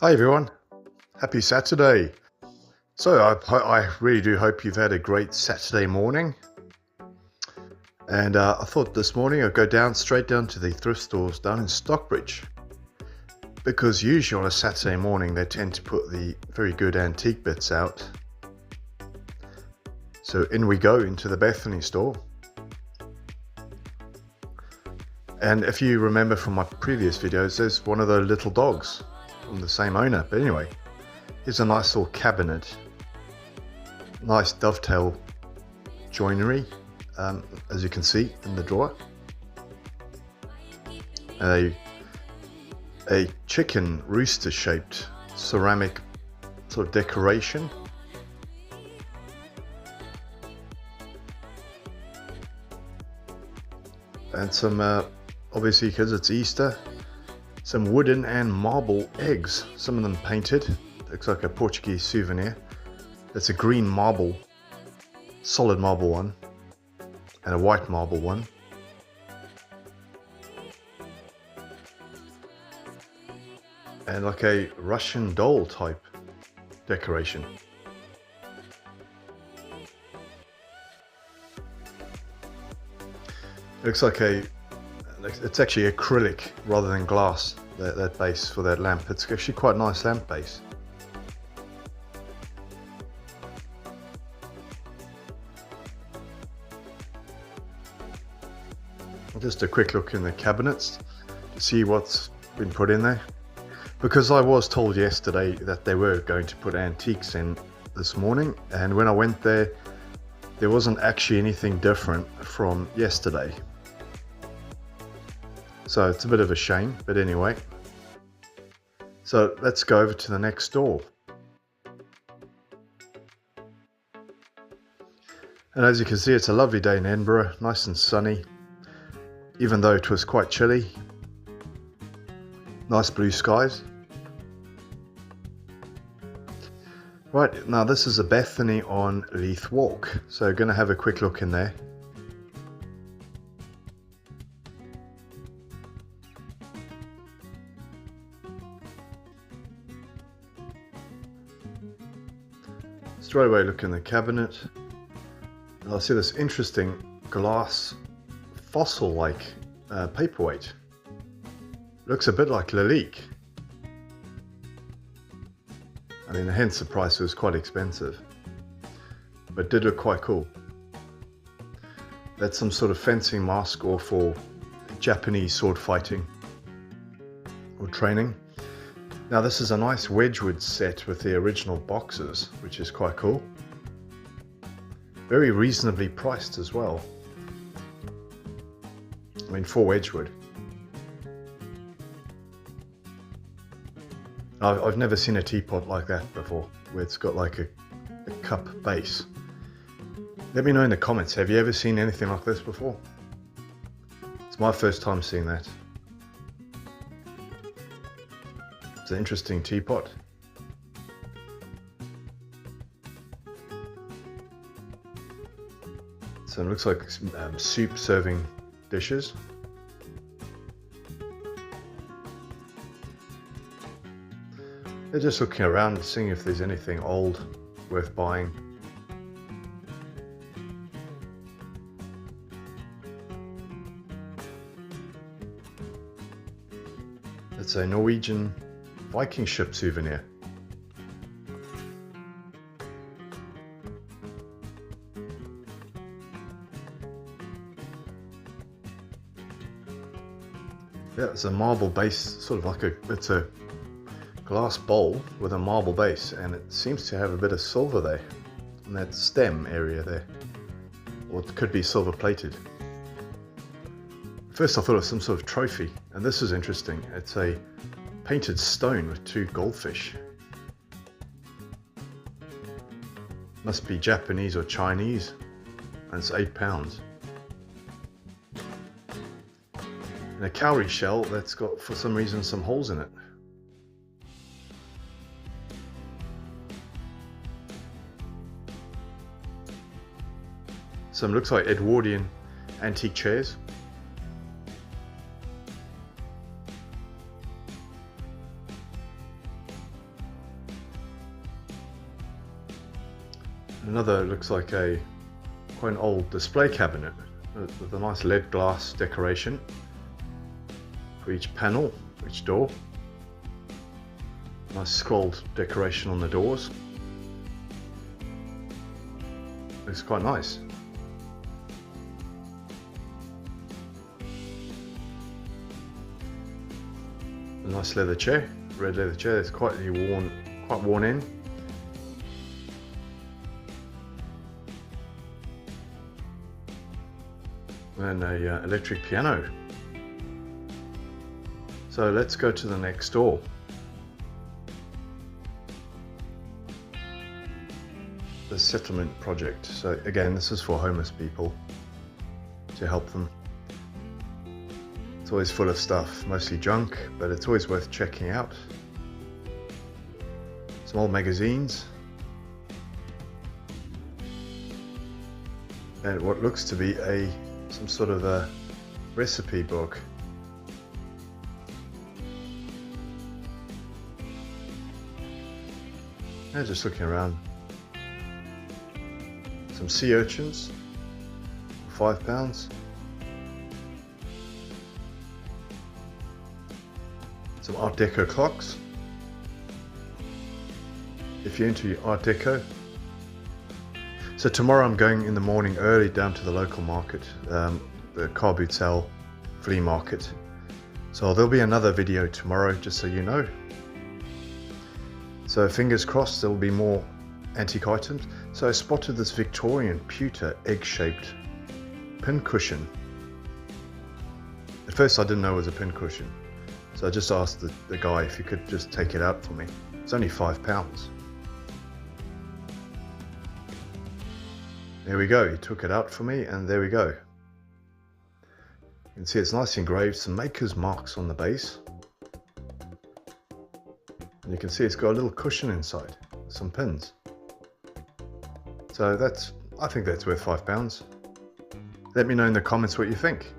Hi everyone, happy Saturday. So I really do hope you've had a great Saturday morning. And I thought this morning I'd go straight down to the thrift stores down in Stockbridge. Because usually on a Saturday morning they tend to put the very good antique bits out. So in we go into the Bethany store. And if you remember from my previous videos, there's one of the little dogs from the same owner. But anyway, here's a nice little cabinet. Nice dovetail joinery, as you can see in the drawer. A chicken rooster shaped ceramic sort of decoration. And some, obviously because it's Easter, some wooden and marble eggs, some of them painted. Looks like a Portuguese souvenir. It's a green marble, solid marble one, and a white marble one. And like a Russian doll type decoration. Looks like it's actually acrylic rather than glass, that base for that lamp. It's actually quite a nice lamp base. Just a quick look in the cabinets to see what's been put in there. Because I was told yesterday that they were going to put antiques in this morning, and when I went there, there wasn't actually anything different from yesterday. So it's a bit of a shame, but anyway. So let's go over to the next store. And as you can see, it's a lovely day in Edinburgh, nice and sunny. Even though it was quite chilly. Nice blue skies. Right, now this is a Bethany on Leith Walk. So going to have a quick look in there. Straight away look in the cabinet. And I see this interesting glass fossil-like paperweight. Looks a bit like Lalique. I mean, hence the price was quite expensive, but did look quite cool. That's some sort of fencing mask, or for Japanese sword fighting or training. Now this is a nice Wedgwood set with the original boxes, which is quite cool. Very reasonably priced as well. I mean, for Wedgwood. I've never seen a teapot like that before, where it's got like a cup base. Let me know in the comments, have you ever seen anything like this before? It's my first time seeing that. It's an interesting teapot. So it looks like soup serving dishes. They're just looking around, seeing if there's anything old worth buying. It's a Norwegian Viking ship souvenir. Yeah, it's a marble base, sort of like it's a glass bowl with a marble base, and it seems to have a bit of silver there in that stem area there, or it could be silver plated. First I thought it was some sort of trophy, and this is interesting. It's a painted stone with two goldfish. Must be Japanese or Chinese, and it's £8. And a cowrie shell that's got, for some reason, some holes in it. Some looks like Edwardian antique chairs. Another looks like quite an old display cabinet with a nice lead glass decoration for each panel, each door. Nice scrolled decoration on the doors. Looks quite nice. A nice leather chair, red leather chair. It's quite worn in. And a electric piano. So let's go to the next door. The settlement project. So again, this is for homeless people, to help them. It's always full of stuff, mostly junk, but it's always worth checking out. Some old magazines. And what looks to be some sort of a recipe book. And just looking around. Some sea urchins, £5. Some Art Deco clocks. If you're into Art Deco. So tomorrow I'm going in the morning early down to the local market, the car boot sale flea market. So there'll be another video tomorrow, just so you know. So fingers crossed there'll be more antique items. So I spotted this Victorian pewter egg-shaped pin cushion. At first I didn't know it was a pin cushion. So I just asked the guy if he could just take it out for me. It's only £5. There we go, he took it out for me, and there we go. You can see it's nicely engraved, some maker's marks on the base. And you can see it's got a little cushion inside, some pins. So I think that's worth £5. Let me know in the comments what you think.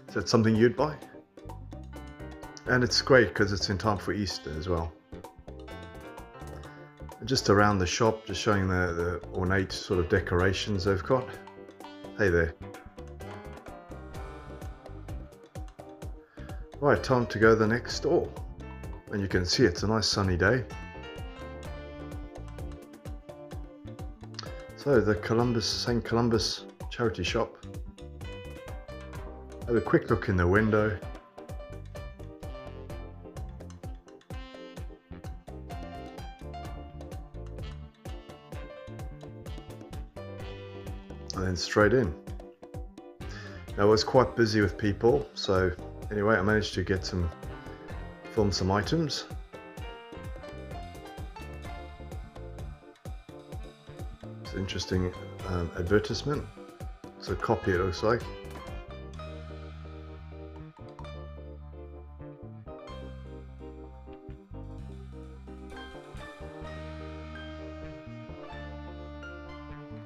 Is that something you'd buy? And it's great because it's in time for Easter as well. Just around the shop, just showing the ornate sort of decorations they've got. Hey there. Right, time to go to the next store. And you can see it's a nice sunny day. So the St. Columbus charity shop. Have a quick look in the window. And then straight in. Now I was quite busy with people, so anyway I managed to film some items. It's an interesting advertisement. It's a copy, it looks like.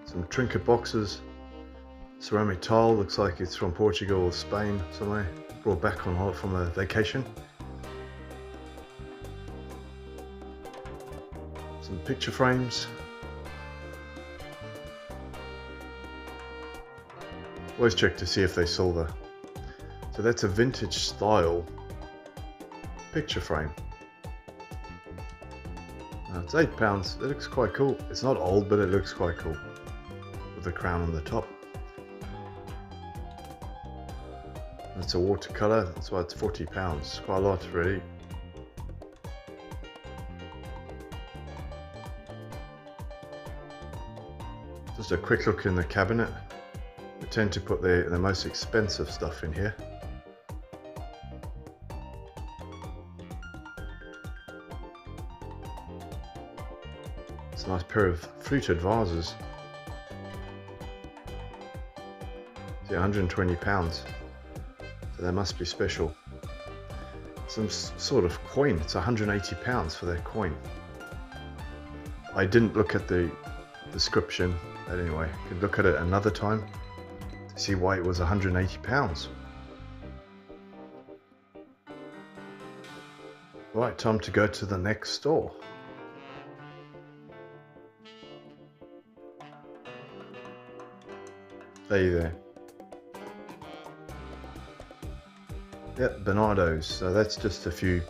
Some trinket boxes, ceramic tile, looks like it's from Portugal or Spain somewhere, brought back from a vacation. Some picture frames. Always check to see if they're silver. So that's a vintage style picture frame. It's £8. It looks quite cool. It's not old, but it looks quite cool. With the crown on the top. It's a watercolor, that's why it's £40. Quite a lot, really. Just a quick look in the cabinet. I tend to put the most expensive stuff in here. It's a nice pair of fluted vases. Yeah, £120. So they must be special. Some sort of coin. It's £180 for that coin. I didn't look at the description, but anyway, you could look at it another time to see why it was £180. Right, time to go to the next store. There. Yep, Bernardos. So that's just a few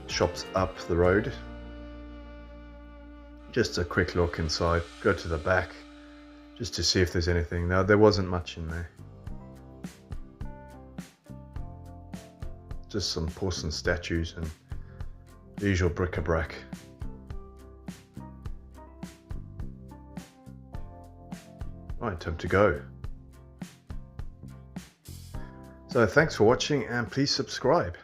shops up the road. Just a quick look inside. Go to the back just to see if there's anything. Now, there wasn't much in there. Just some porcelain statues and the usual bric-a-brac. Right, time to go. So thanks for watching, and please subscribe.